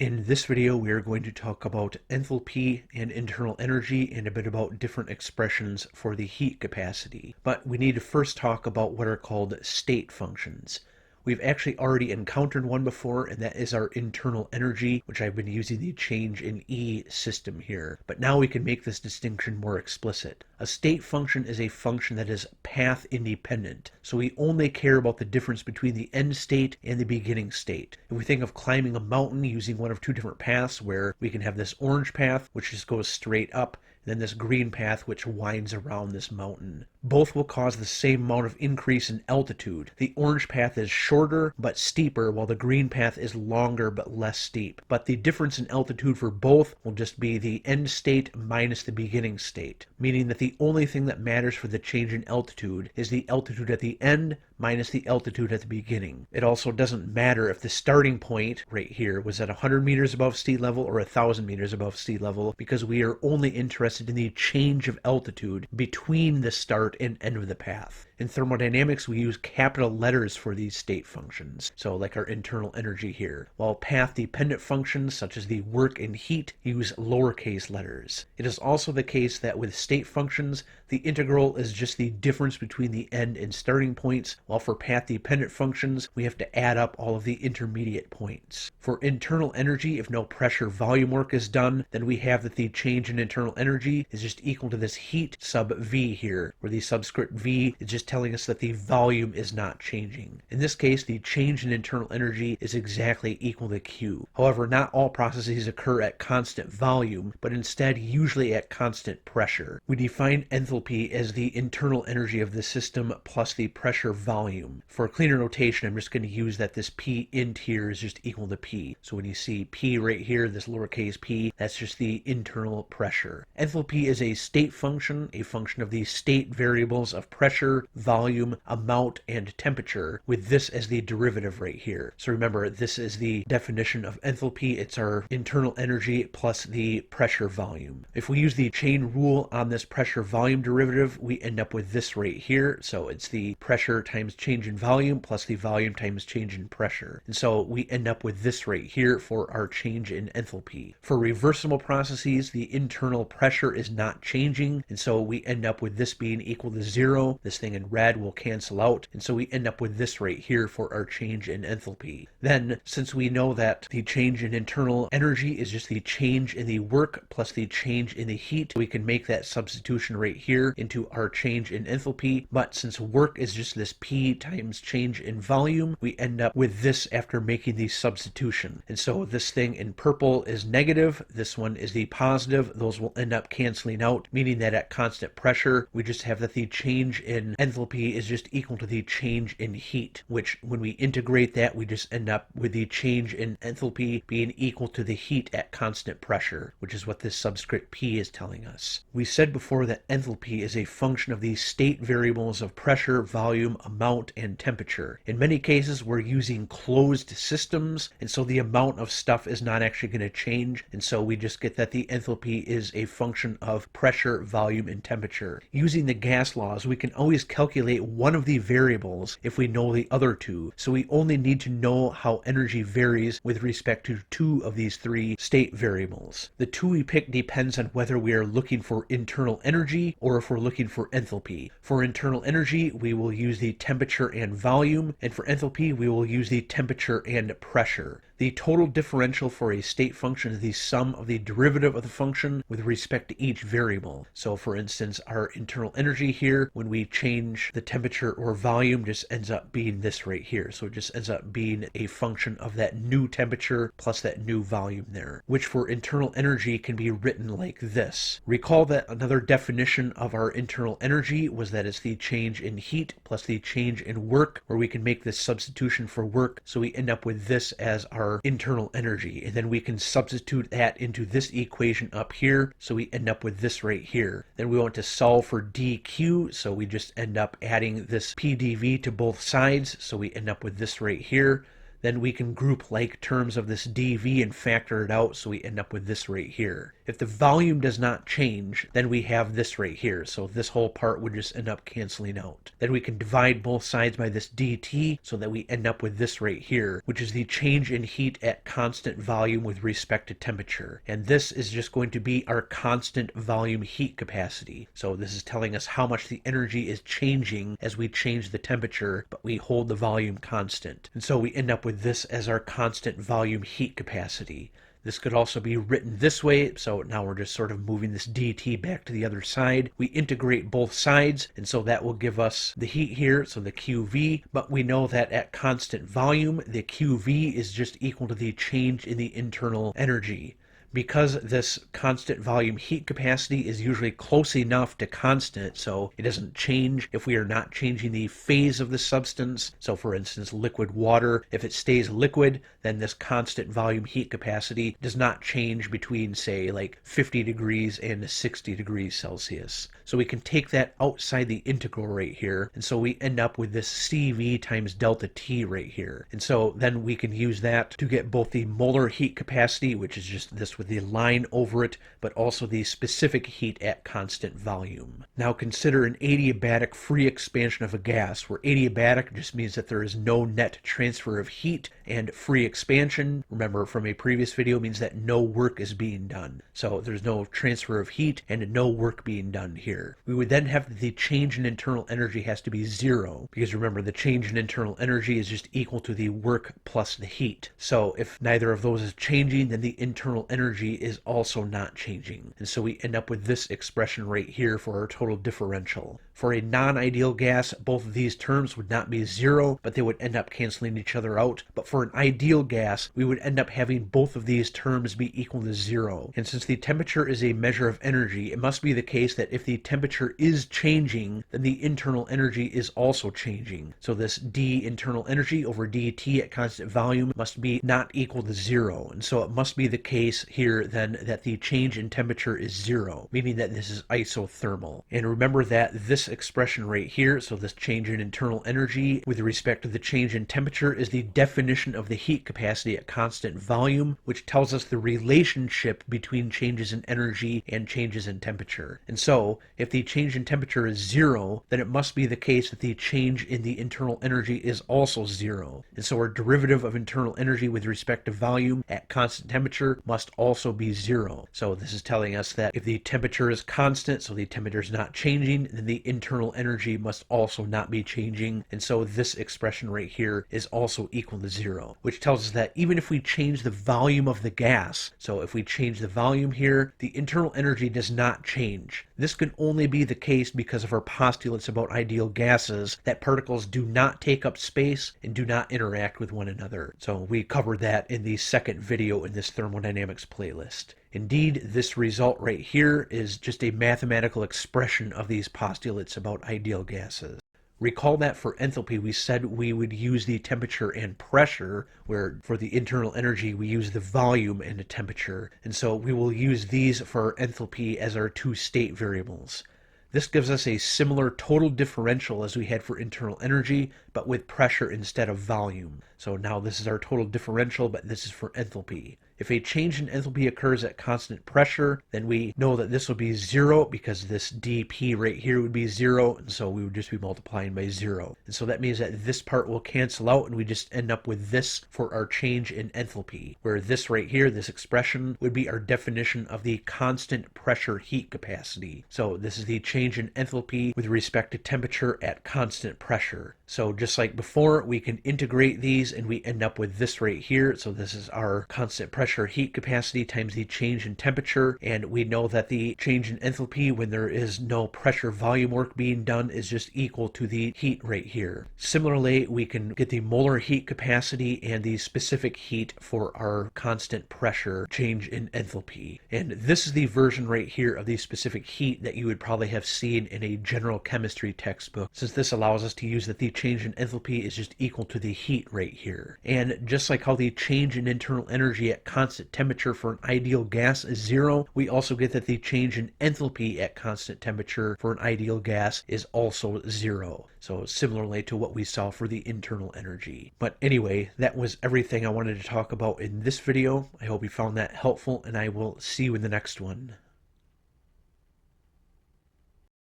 In this video, we are going to talk about enthalpy and internal energy and a bit about different expressions for the heat capacity. But we need to first talk about what are called state functions. We've actually already encountered one before, and that is our internal energy, which I've been using the change in E system here. But now we can make this distinction more explicit. A state function is a function that is path independent, so we only care about the difference between the end state and the beginning state. If we think of climbing a mountain using one of two different paths, where we can have this orange path, which just goes straight up, then this green path which winds around this mountain. Both will cause the same amount of increase in altitude. The orange path is shorter but steeper, while the green path is longer but less steep. But the difference in altitude for both will just be the end state minus the beginning state, meaning that the only thing that matters for the change in altitude is the altitude at the end minus the altitude at the beginning. It also doesn't matter if the starting point right here was at 100 meters above sea level or 1,000 meters above sea level, because we are only interested in the change of altitude between the start and end of the path. In thermodynamics, we use capital letters for these state functions, so like our internal energy here, while path-dependent functions, such as the work and heat, use lowercase letters. It is also the case that with state functions, the integral is just the difference between the end and starting points, while for path-dependent functions, we have to add up all of the intermediate points. For internal energy, if no pressure volume work is done, then we have that the change in internal energy is just equal to this heat sub V here, where the subscript V is just telling us that the volume is not changing. In this case, the change in internal energy is exactly equal to Q. However, not all processes occur at constant volume, but instead usually at constant pressure. We define enthalpy as the internal energy of the system plus the pressure volume. For cleaner notation, I'm just going to use that this P int here is just equal to P. So when you see P right here, this lowercase p, that's just the internal pressure. Enthalpy is a state function, a function of the state variables of pressure, volume, amount, and temperature, with this as the derivative right here. So remember, this is the definition of enthalpy. It's our internal energy plus the pressure volume. If we use the chain rule on this pressure volume derivative, we end up with this right here. So it's the pressure times change in volume plus the volume times change in pressure. And so we end up with this right here for our change in enthalpy. For reversible processes, the internal pressure is not changing, and so we end up with this being equal to 0. This thing in red will cancel out, and so we end up with this right here for our change in enthalpy. Then, since we know that the change in internal energy is just the change in the work plus the change in the heat, we can make that substitution right here into our change in enthalpy. But since work is just this P times change in volume, we end up with this after making the substitution. And so this thing in purple is negative, this one is the positive. Those will end up canceling out, meaning that at constant pressure, we just have that the change in enthalpy is just equal to the change in heat, which when we integrate that, we just end up with the change in enthalpy being equal to the heat at constant pressure, which is what this subscript P is telling us. We said before that enthalpy is a function of the state variables of pressure, volume, amount, and temperature. In many cases, we're using closed systems, and so the amount of stuff is not actually going to change, and so we just get that the enthalpy is a function of pressure, volume, and temperature. Using the gas laws, we can always calculate one of the variables if we know the other two, so we only need to know how energy varies with respect to two of these three state variables. The two we pick depends on whether we are looking for internal energy or if we're looking for enthalpy. For internal energy, we will use the temperature and volume, and for enthalpy, we will use the temperature and pressure. The total differential for a state function is the sum of the derivative of the function with respect to each variable. So for instance, our internal energy here, when we change the temperature or volume, just ends up being this right here. So it just ends up being a function of that new temperature plus that new volume there, which for internal energy can be written like this. Recall that another definition of our internal energy was that it's the change in heat plus the change in work, where we can make this substitution for work, so we end up with this as our internal energy, and then we can substitute that into this equation up here, so we end up with this right here. Then we want to solve for dq, so we just end up adding this pdv to both sides, so we end up with this right here. then we can group like terms of this dV and factor it out, so we end up with this right here. If the volume does not change, then we have this right here, so this whole part would just end up canceling out. Then we can divide both sides by this dt, so that we end up with this right here, which is the change in heat at constant volume with respect to temperature. And this is just going to be our constant volume heat capacity. So this is telling us how much the energy is changing as we change the temperature, but we hold the volume constant. And so we end up with this as our constant volume heat capacity. This could also be written this way, so now we're just sort of moving this dt back to the other side. We integrate both sides, and so that will give us the heat here, so the QV, but we know that at constant volume, the QV is just equal to the change in the internal energy. Because this constant volume heat capacity is usually close enough to constant, so it doesn't change if we are not changing the phase of the substance. So for instance, liquid water, if it stays liquid, then this constant volume heat capacity does not change between, say, like 50 degrees and 60 degrees Celsius. So we can take that outside the integral right here, and so we end up with this CV times delta T right here. And so then we can use that to get both the molar heat capacity, which is just this with the line over it, but also the specific heat at constant volume. Now consider an adiabatic free expansion of a gas, where adiabatic just means that there is no net transfer of heat, and free expansion, remember from a previous video, means that no work is being done. So there's no transfer of heat and no work being done here. We would then have the change in internal energy has to be zero, because remember the change in internal energy is just equal to the work plus the heat. So if neither of those is changing, then the internal energy is also not changing. And so we end up with this expression right here for our total differential. For a non-ideal gas, both of these terms would not be zero, but they would end up canceling each other out. But for an ideal gas, we would end up having both of these terms be equal to zero. And since the temperature is a measure of energy, it must be the case that if the temperature is changing, then the internal energy is also changing. So this d internal energy over dt at constant volume must be not equal to zero. And so it must be the case here then that the change in temperature is zero, meaning that this is isothermal. And remember that this expression right here, so this change in internal energy with respect to the change in temperature, is the definition of the heat capacity at constant volume, which tells us the relationship between changes in energy and changes in temperature. And so if the change in temperature is zero, then it must be the case that the change in the internal energy is also zero. And so our derivative of internal energy with respect to volume at constant temperature must also be zero. So this is telling us that if the temperature is constant, so the temperature is not changing, then the internal energy must also not be changing. And so this expression right here is also equal to zero, which tells us that even if we change the volume of the gas, so if we change the volume here, the internal energy does not change. This can only be the case because of our postulates about ideal gases, that particles do not take up space and do not interact with one another. So we covered that in the second video in this thermodynamics playlist. Indeed, this result right here is just a mathematical expression of these postulates about ideal gases. Recall that for enthalpy we said we would use the temperature and pressure, where for the internal energy we use the volume and the temperature, and so we will use these for our enthalpy as our two state variables. This gives us a similar total differential as we had for internal energy, but with pressure instead of volume. So now this is our total differential, but this is for enthalpy. If a change in enthalpy occurs at constant pressure, then we know that this will be zero because this dP right here would be zero, and so we would just be multiplying by zero. And so that means that this part will cancel out, and we just end up with this for our change in enthalpy, where this right here, this expression, would be our definition of the constant pressure heat capacity. So this is the change in enthalpy with respect to temperature at constant pressure. So just like before, we can integrate these and we end up with this right here. So this is our constant pressure heat capacity times the change in temperature, and we know that the change in enthalpy when there is no pressure volume work being done is just equal to the heat right here. Similarly, we can get the molar heat capacity and the specific heat for our constant pressure change in enthalpy. And this is the version right here of the specific heat that you would probably have seen in a general chemistry textbook, since this allows us to use that the change in enthalpy is just equal to the heat right here. And just like how the change in internal energy at constant constant temperature for an ideal gas is 0, we also get that the change in enthalpy at constant temperature for an ideal gas is also 0. So similarly to what we saw for the internal energy. But anyway, that was everything I wanted to talk about in this video. I hope you found that helpful, and I will see you in the next one.